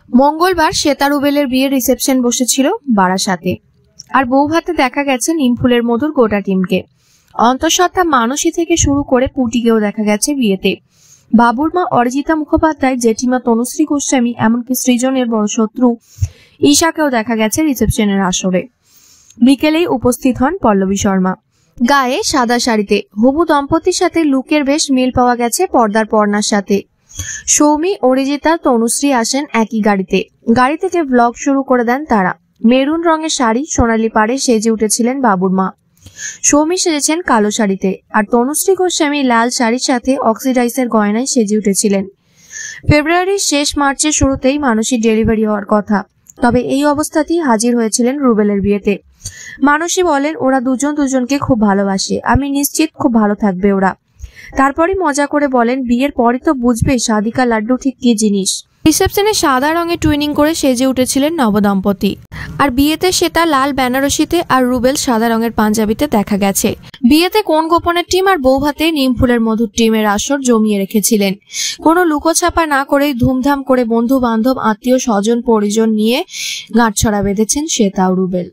মঙ্গলবার শ্বেতা রুবেলের বিয়ের রিসেপশন বসেছিল বারাসাতে। আর বউ ভাতে দেখা গেছে নিমফুলের মধুর গোটা টিমকে। অন্তঃসত্ত্বা মানসী থেকে শুরু করে পুটিকেও দেখা গেছে বিয়েতে। বাবুর মা অরিজিতা মুখোপাধ্যায়, জেঠিমা তনুশ্রী গোস্বামী, এমনকি সৃজনের বড় শত্রু ঈশাকেও দেখা গেছে রিসেপশনের আসরে। বিকেলেই উপস্থিত হন পল্লবী শর্মা। গায়ে সাদা শাড়িতে হবু দম্পতির সাথে লুকের বেশ মিল পাওয়া গেছে পর্দার পর্ণার সাথে। সৌমি, অরিজিতা, তনুশ্রী আসেন একই গাড়িতে। গাড়ি থেকে ব্লগ শুরু করে দেন তারা। মেরুন রঙের শাড়ি সোনালী পাড়ে সেজে উঠেছিলেন বাবুর মা। সৌমি সেজেছেন কালো শাড়িতে, আর তনুশ্রী গোস্বামী লাল শাড়ির সাথে অক্সিডাইজের গয়নায় সেজে উঠেছিলেন। ফেব্রুয়ারির শেষ মার্চের শুরুতেই মানসীর ডেলিভারি হওয়ার কথা, তবে এই অবস্থাতেই হাজির হয়েছিলেন রুবেলের বিয়েতে। মানসী বলেন, ওরা দুজন দুজনকে খুব ভালোবাসে, আমি নিশ্চিত খুব ভালো থাকবে ওরা। তারপরই মজা করে বলেন, বিয়ের পরই তো বুঝবে সাদিকা লাড্ডু ঠিক কি জিনিস। রিসেপশনে সাদা রঙে টুইনিং করে সেজে উঠেছিলেন নবদম্পতি। আর বিয়েতে সেটা লাল বেনারসিতে আর রুবেল সাদা রঙের পাঞ্জাবিতে দেখা গেছে। বিয়েতে কোন গোপনের টিম আর বৌভাতে নিমফুলের মধুর টিমের আসর জমিয়ে রেখেছিলেন। কোনো লুকোছাপা না করেই ধুমধাম করে বন্ধু বান্ধব, আত্মীয় স্বজন পরিজন নিয়ে গাঁটছড়া বেঁধেছেন শ্বেতা ও রুবেল।